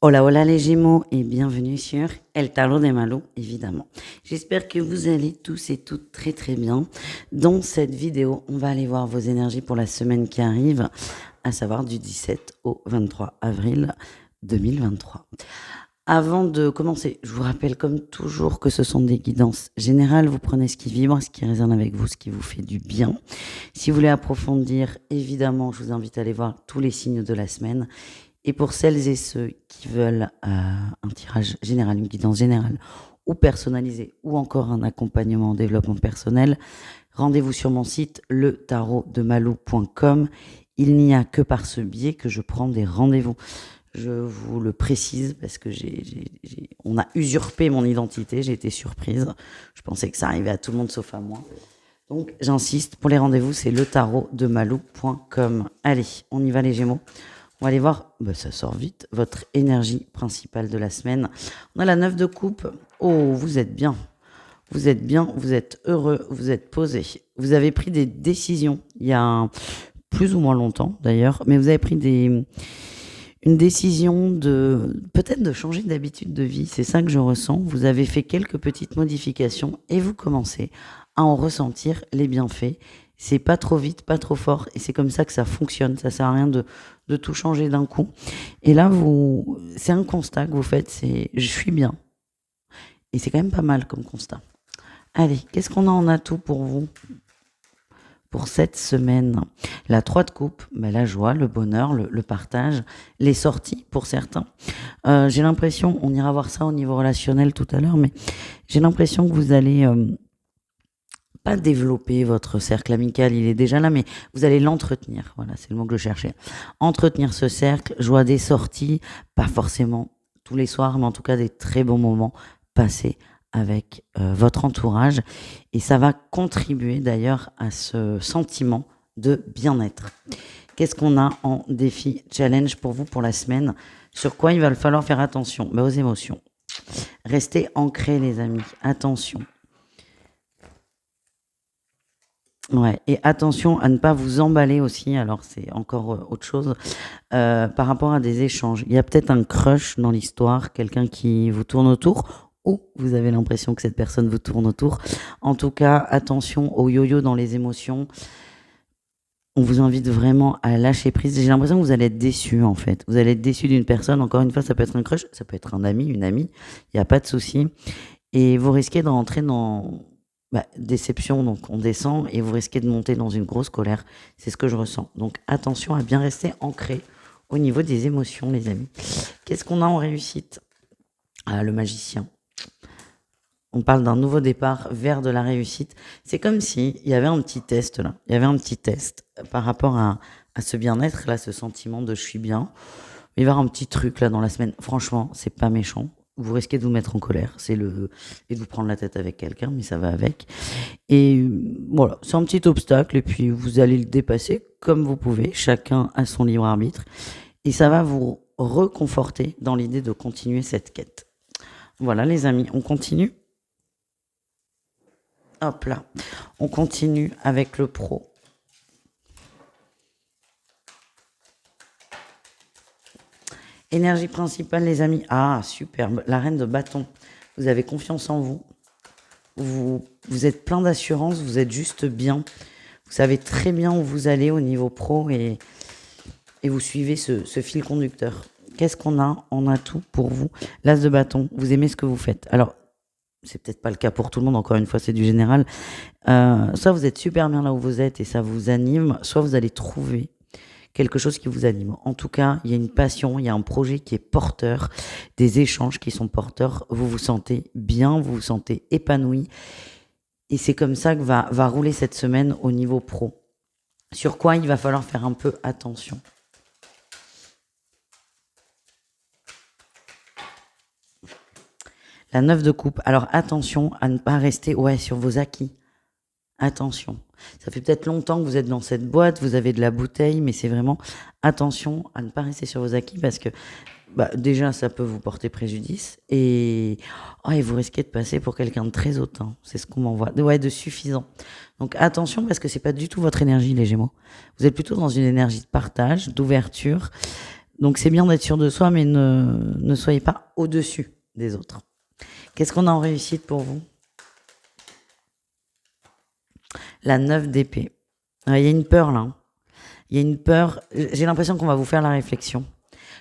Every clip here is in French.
Hola, hola les Gémeaux et bienvenue sur El Tarot des Malou, évidemment. J'espère que vous allez tous et toutes très très bien. Dans cette vidéo, on va aller voir vos énergies pour la semaine qui arrive, à savoir du 17 au 23 avril 2023. Avant de commencer, je vous rappelle comme toujours que ce sont des guidances générales. Vous prenez ce qui vibre, ce qui résonne avec vous, ce qui vous fait du bien. Si vous voulez approfondir, évidemment, je vous invite à aller voir tous les signes de la semaine. Et pour celles et ceux qui veulent un tirage général, une guidance générale ou personnalisée ou encore un accompagnement en développement personnel, rendez-vous sur mon site letarotdemalou.com. Il n'y a que par ce biais que je prends des rendez-vous. Je vous le précise parce que on a usurpé mon identité, j'ai été surprise. Je pensais que ça arrivait à tout le monde sauf à moi. Donc j'insiste, pour les rendez-vous, c'est letarotdemalou.com. Allez, on y va les Gémeaux. On va aller voir, ça sort vite, votre énergie principale de la semaine. On a la 9 de coupe. Oh, vous êtes bien. Vous êtes bien, vous êtes heureux, vous êtes posé. Vous avez pris des décisions il y a plus ou moins longtemps d'ailleurs, mais vous avez pris une décision peut-être de changer d'habitude de vie. C'est ça que je ressens. Vous avez fait quelques petites modifications et vous commencez à en ressentir les bienfaits. C'est pas trop vite, pas trop fort, et c'est comme ça que ça fonctionne. Ça sert à rien de tout changer d'un coup. Et là, c'est un constat que vous faites, c'est je suis bien. Et c'est quand même pas mal comme constat. Allez, qu'est-ce qu'on a en atout pour vous pour cette semaine? La 3 de coupe, la joie, le bonheur, le partage, les sorties pour certains. J'ai l'impression, on ira voir ça au niveau relationnel tout à l'heure, mais j'ai l'impression que vous allez pas développer votre cercle amical, il est déjà là, mais vous allez l'entretenir. Voilà, c'est le mot que je cherchais. Entretenir ce cercle, joie des sorties, pas forcément tous les soirs, mais en tout cas des très bons moments passés avec votre entourage. Et ça va contribuer d'ailleurs à ce sentiment de bien-être. Qu'est-ce qu'on a en défi challenge pour vous pour la semaine? Sur quoi il va falloir faire attention? Aux émotions. Restez ancrés les amis, attention. Ouais, et attention à ne pas vous emballer aussi, alors c'est encore autre chose, par rapport à des échanges. Il y a peut-être un crush dans l'histoire, quelqu'un qui vous tourne autour, ou vous avez l'impression que cette personne vous tourne autour. En tout cas, attention au yo-yo dans les émotions. On vous invite vraiment à lâcher prise. J'ai l'impression que vous allez être déçu en fait. Vous allez être déçu d'une personne, encore une fois, ça peut être un crush, ça peut être un ami, une amie, il n'y a pas de souci. Et vous risquez de rentrer dans déception, donc on descend et vous risquez de monter dans une grosse colère. C'est ce que je ressens. Donc attention à bien rester ancré au niveau des émotions, les amis. Qu'est-ce qu'on a en réussite? Le magicien. On parle d'un nouveau départ vers de la réussite. C'est comme si il y avait un petit test là. Il y avait un petit test par rapport à ce bien-être, là, ce sentiment de je suis bien. Il va y avoir un petit truc là dans la semaine. Franchement, c'est pas méchant. Vous risquez de vous mettre en colère, et de vous prendre la tête avec quelqu'un, mais ça va avec. Et voilà, c'est un petit obstacle, et puis vous allez le dépasser comme vous pouvez, chacun a son libre arbitre, et ça va vous reconforter dans l'idée de continuer cette quête. Voilà les amis, on continue. Hop là, on continue avec le pro. Énergie principale, les amis. Ah, superbe. La reine de bâton. Vous avez confiance en vous. Vous êtes plein d'assurance. Vous êtes juste bien. Vous savez très bien où vous allez au niveau pro et vous suivez ce fil conducteur. Qu'est-ce qu'on a en atout pour vous? L'as de bâton. Vous aimez ce que vous faites. Alors, c'est peut-être pas le cas pour tout le monde. Encore une fois, c'est du général. Soit vous êtes super bien là où vous êtes et ça vous anime. Soit vous allez trouver quelque chose qui vous anime. En tout cas, il y a une passion, il y a un projet qui est porteur, des échanges qui sont porteurs. Vous vous sentez bien, vous vous sentez épanoui. Et c'est comme ça que va rouler cette semaine au niveau pro. Sur quoi il va falloir faire un peu attention. La 9 de coupe. Alors attention à ne pas rester sur vos acquis. Attention. Ça fait peut-être longtemps que vous êtes dans cette boîte, vous avez de la bouteille, mais c'est vraiment attention à ne pas rester sur vos acquis parce que déjà ça peut vous porter préjudice et vous risquez de passer pour quelqu'un de très hautain. C'est ce qu'on m'envoie. De suffisant. Donc attention parce que c'est pas du tout votre énergie les Gémeaux. Vous êtes plutôt dans une énergie de partage, d'ouverture, Donc c'est bien d'être sûr de soi, mais ne soyez pas au-dessus des autres. Qu'est-ce qu'on a en réussite pour vous? La 9 d'épée. Il y a une peur là. Il y a une peur. J'ai l'impression qu'on va vous faire la réflexion.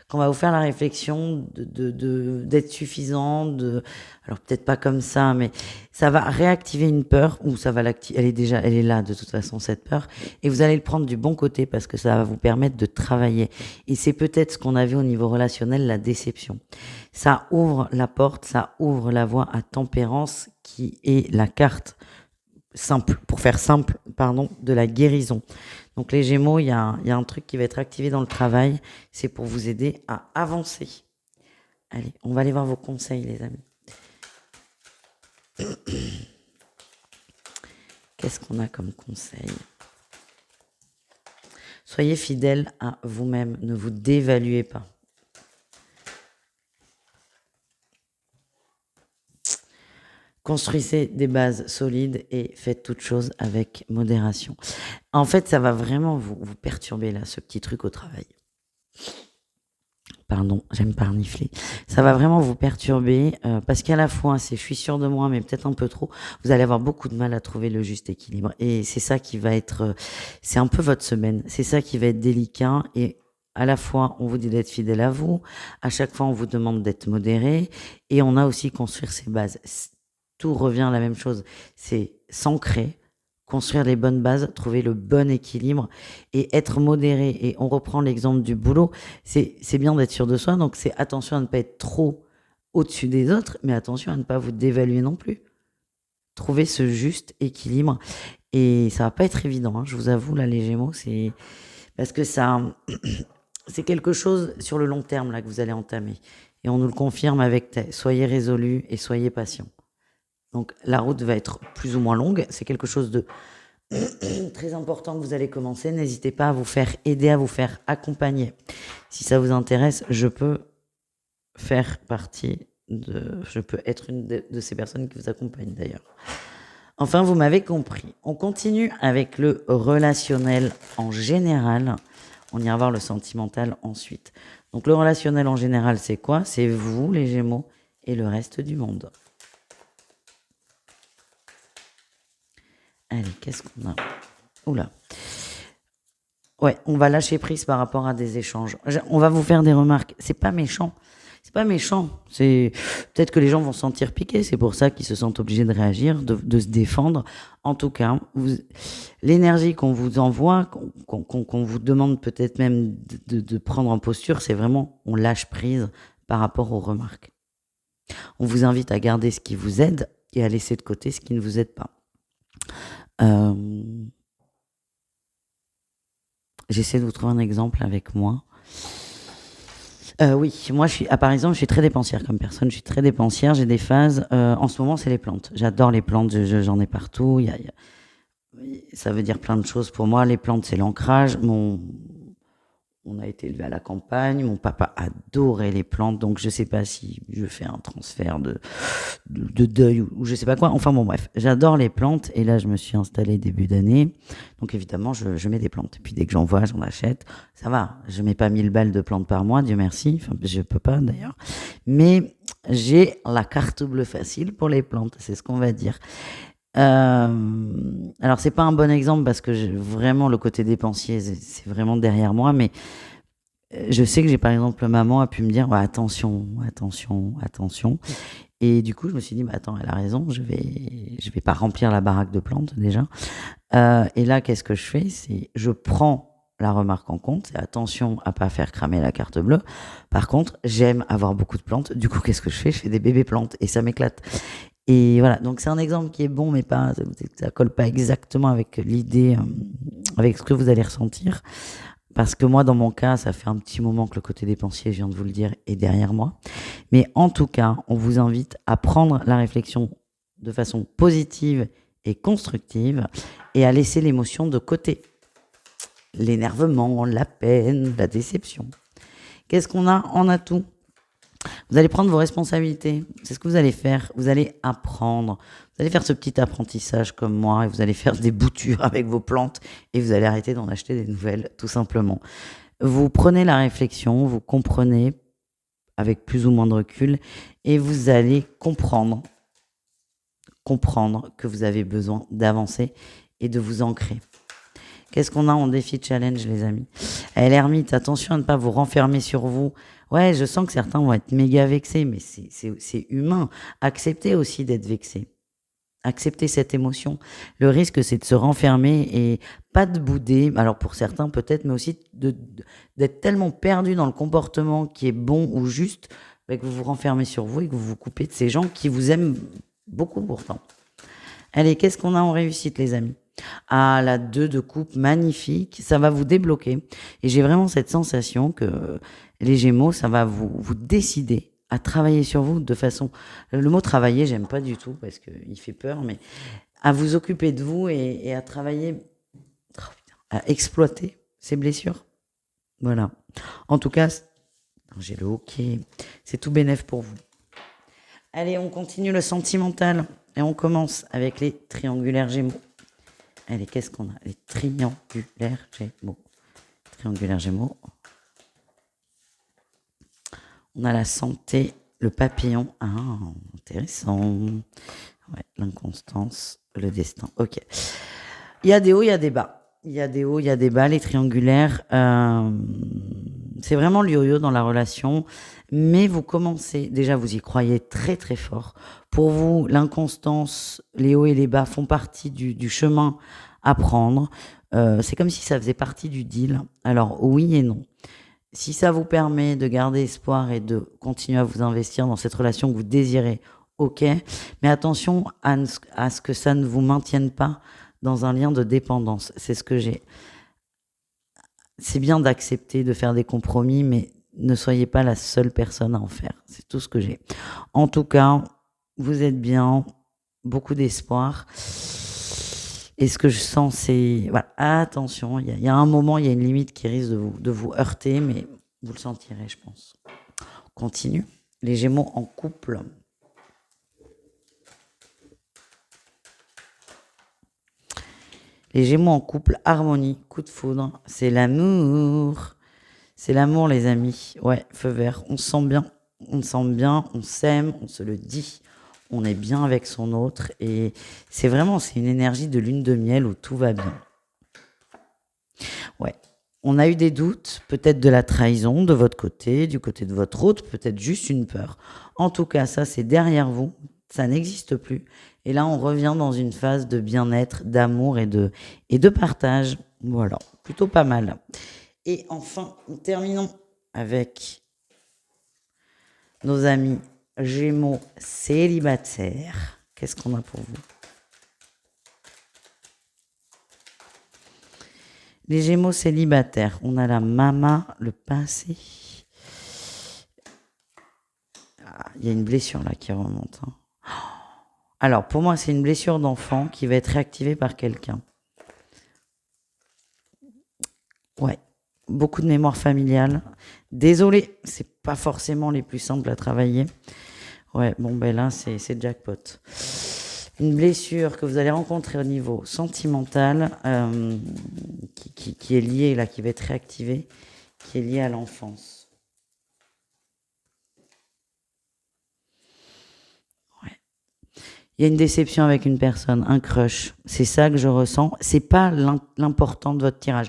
Qu'on va vous faire la réflexion d'être suffisant. Alors peut-être pas comme ça, mais ça va réactiver une peur, ou ça va l'activer. Elle est là de toute façon, cette peur. Et vous allez le prendre du bon côté parce que ça va vous permettre de travailler. Et c'est peut-être ce qu'on avait au niveau relationnel, la déception. Ça ouvre la porte, ça ouvre la voie à tempérance, qui est la carte simple, pour faire simple, pardon, de la guérison. Donc les Gémeaux, il y a un truc qui va être activé dans le travail, c'est pour vous aider à avancer. Allez, on va aller voir vos conseils, les amis. Qu'est-ce qu'on a comme conseil? Soyez fidèle à vous-même, ne vous dévaluez pas. Construisez des bases solides et faites toutes choses avec modération. En fait, ça va vraiment vous perturber, là, ce petit truc au travail. Pardon, j'aime pas renifler. Ça va vraiment vous perturber parce qu'à la fois, je suis sûre de moi, mais peut-être un peu trop, vous allez avoir beaucoup de mal à trouver le juste équilibre. Et c'est ça qui va être... c'est un peu votre semaine. C'est ça qui va être délicat. Et à la fois, on vous dit d'être fidèle à vous. À chaque fois, on vous demande d'être modéré. Et on a aussi construire ses bases. Tout revient à la même chose. C'est s'ancrer, construire les bonnes bases, trouver le bon équilibre et être modéré. Et on reprend l'exemple du boulot. C'est bien d'être sûr de soi. Donc, c'est attention à ne pas être trop au-dessus des autres, mais attention à ne pas vous dévaluer non plus. Trouver ce juste équilibre. Et ça va pas être évident, hein, je vous avoue, là, les Gémeaux, c'est parce que ça, c'est quelque chose sur le long terme, là, que vous allez entamer. Et on nous le confirme avec soyez résolus et soyez patients. Donc la route va être plus ou moins longue. C'est quelque chose de très important que vous allez commencer. N'hésitez pas à vous faire aider, à vous faire accompagner. Si ça vous intéresse, je peux faire partie je peux être une de ces personnes qui vous accompagnent d'ailleurs. Enfin, vous m'avez compris. On continue avec le relationnel en général. On ira voir le sentimental ensuite. Donc le relationnel en général, c'est quoi? C'est vous, les Gémeaux, et le reste du monde. Allez, qu'est-ce qu'on a? Oula. Ouais, on va lâcher prise par rapport à des échanges. On va vous faire des remarques. C'est pas méchant. C'est pas méchant. C'est peut-être que les gens vont se sentir piqués. C'est pour ça qu'ils se sentent obligés de réagir, de se défendre. En tout cas, l'énergie qu'on vous envoie, qu'on vous demande peut-être même de prendre en posture, c'est vraiment on lâche prise par rapport aux remarques. On vous invite à garder ce qui vous aide et à laisser de côté ce qui ne vous aide pas. J'essaie de vous trouver un exemple avec moi. Oui, moi par exemple, je suis très dépensière comme personne. Je suis très dépensière. J'ai des phases. En ce moment, c'est les plantes. J'adore les plantes. J'en ai partout. Ça veut dire plein de choses pour moi. Les plantes, c'est l'ancrage. On a été élevé à la campagne. Mon papa adorait les plantes. Donc, je sais pas si je fais un transfert de deuil ou je sais pas quoi. Enfin bon, bref. J'adore les plantes. Et là, je me suis installée début d'année. Donc, évidemment, je mets des plantes. Et puis, dès que j'en vois, j'en achète. Ça va. Je mets pas 1000 balles de plantes par mois. Dieu merci. Enfin, je peux pas d'ailleurs. Mais j'ai la carte bleue facile pour les plantes. C'est ce qu'on va dire. Alors c'est pas un bon exemple parce que vraiment le côté dépensier c'est vraiment derrière moi, mais je sais que j'ai par exemple maman a pu me dire ouais, attention, et du coup je me suis dit bah attends, elle a raison, je vais pas remplir la baraque de plantes déjà, et là qu'est-ce que je fais, c'est je prends la remarque en compte, c'est attention à pas faire cramer la carte bleue. Par contre j'aime avoir beaucoup de plantes, du coup qu'est-ce que je fais des bébés plantes et ça m'éclate. Et voilà, donc c'est un exemple qui est bon, mais pas, ça colle pas exactement avec l'idée, avec ce que vous allez ressentir. Parce que moi, dans mon cas, ça fait un petit moment que le côté dépensier, je viens de vous le dire, est derrière moi. Mais en tout cas, on vous invite à prendre la réflexion de façon positive et constructive et à laisser l'émotion de côté. L'énervement, la peine, la déception. Qu'est-ce qu'on a en atout ? Vous allez prendre vos responsabilités. C'est ce que vous allez faire. Vous allez apprendre. Vous allez faire ce petit apprentissage comme moi et vous allez faire des boutures avec vos plantes et vous allez arrêter d'en acheter des nouvelles, tout simplement. Vous prenez la réflexion, vous comprenez avec plus ou moins de recul et vous allez comprendre que vous avez besoin d'avancer et de vous ancrer. Qu'est-ce qu'on a en défi challenge, les amis? L'ermite, attention à ne pas vous renfermer sur vous. Ouais, je sens que certains vont être méga vexés, mais c'est humain. Acceptez aussi d'être vexé. Accepter cette émotion. Le risque, c'est de se renfermer et pas de bouder. Alors pour certains peut-être, mais aussi d'être tellement perdu dans le comportement qui est bon ou juste, que vous vous renfermez sur vous et que vous vous coupez de ces gens qui vous aiment beaucoup pourtant. Allez, qu'est-ce qu'on a en réussite, les amis? Ah, la 2 de coupe, magnifique. Ça va vous débloquer. Et j'ai vraiment cette sensation que les Gémeaux, ça va vous décider à travailler sur vous de façon... Le mot travailler, j'aime pas du tout parce qu'il fait peur, mais à vous occuper de vous et à travailler, à exploiter ces blessures. Voilà. En tout cas, j'ai le hockey. C'est tout bénef pour vous. Allez, on continue le sentimental et on commence avec les triangulaires Gémeaux. Allez, qu'est-ce qu'on a? Les triangulaires Gémeaux. Triangulaires Gémeaux. On a la santé, le papillon. Ah, intéressant. Ouais, l'inconstance, le destin. Ok. Il y a des hauts, il y a des bas. Il y a des hauts, il y a des bas. Les triangulaires, c'est vraiment le yo-yo dans la relation. Mais vous commencez, déjà vous y croyez très très fort. Pour vous, l'inconstance, les hauts et les bas font partie du chemin à prendre. C'est comme si ça faisait partie du deal. Alors oui et non. Si ça vous permet de garder espoir et de continuer à vous investir dans cette relation que vous désirez, ok. Mais attention à ce que ça ne vous maintienne pas dans un lien de dépendance. C'est ce que j'ai. C'est bien d'accepter de faire des compromis, mais ne soyez pas la seule personne à en faire. C'est tout ce que j'ai. En tout cas, vous êtes bien, beaucoup d'espoir. Et ce que je sens, c'est... Voilà, attention, il y a un moment, il y a une limite qui risque de vous heurter, mais vous le sentirez, je pense. On continue. Les Gémeaux en couple. Les Gémeaux en couple, harmonie, coup de foudre, c'est l'amour. C'est l'amour, les amis. Ouais, feu vert. On se sent bien, on s'aime, on se le dit. On est bien avec son autre. Et c'est une énergie de lune de miel où tout va bien. Ouais. On a eu des doutes, peut-être de la trahison de votre côté, du côté de votre autre, peut-être juste une peur. En tout cas, ça, c'est derrière vous. Ça n'existe plus. Et là, on revient dans une phase de bien-être, d'amour et de partage. Voilà, plutôt pas mal. Et enfin, nous terminons avec nos amis Gémeaux célibataires. Qu'est-ce qu'on a pour vous? Les Gémeaux célibataires, on a la mama, le passé. Ah, il y a une blessure là qui remonte. Hein. Alors, pour moi, c'est une blessure d'enfant qui va être réactivée par quelqu'un. Ouais, beaucoup de mémoire familiale. Désolé, c'est pas forcément les plus simples à travailler. Ouais, bon, ben là, c'est jackpot. Une blessure que vous allez rencontrer au niveau sentimental, qui est liée, là, qui va être réactivée, qui est liée à l'enfance. Ouais. Il y a une déception avec une personne, un crush. C'est ça que je ressens. C'est pas l'important de votre tirage.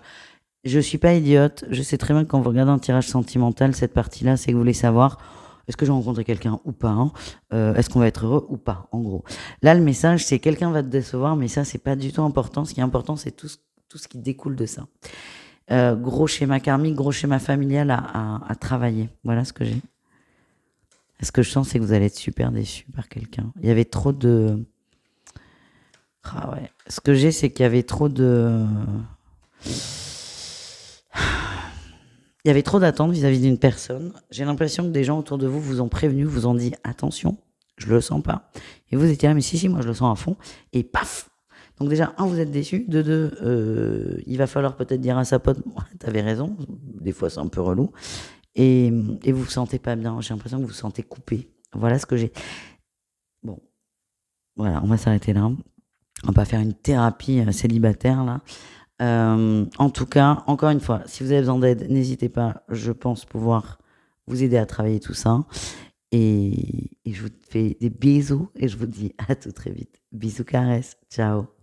Je suis pas idiote. Je sais très bien que quand vous regardez un tirage sentimental, cette partie-là, c'est que vous voulez savoir est-ce que je vais rencontrer quelqu'un ou pas, hein, est-ce qu'on va être heureux ou pas, en gros. Là, le message, c'est quelqu'un va te décevoir, mais ça, c'est pas du tout important. Ce qui est important, c'est tout ce qui découle de ça. Gros schéma karmique, gros schéma familial à travailler. Voilà ce que j'ai. Ce que je sens, c'est que vous allez être super déçus par quelqu'un. Il y avait trop de... Ah ouais. Ce que j'ai, c'est qu'il y avait trop de... Il y avait trop d'attentes vis-à-vis d'une personne. J'ai l'impression que des gens autour de vous vous ont prévenu, vous ont dit attention, je le sens pas. Et vous étiez là, mais si, moi je le sens à fond. Et paf. Donc déjà, un, vous êtes déçu. De deux, il va falloir peut-être dire à sa pote, t'avais raison. Des fois, c'est un peu relou. Et vous vous sentez pas bien. J'ai l'impression que vous vous sentez coupé. Voilà ce que j'ai. Bon, voilà, on va s'arrêter là. On va pas faire une thérapie célibataire là. En tout cas, encore une fois, si vous avez besoin d'aide, n'hésitez pas. Je pense pouvoir vous aider à travailler tout ça. Et je vous fais des bisous et je vous dis à tout très vite. Bisous, caresses. Ciao.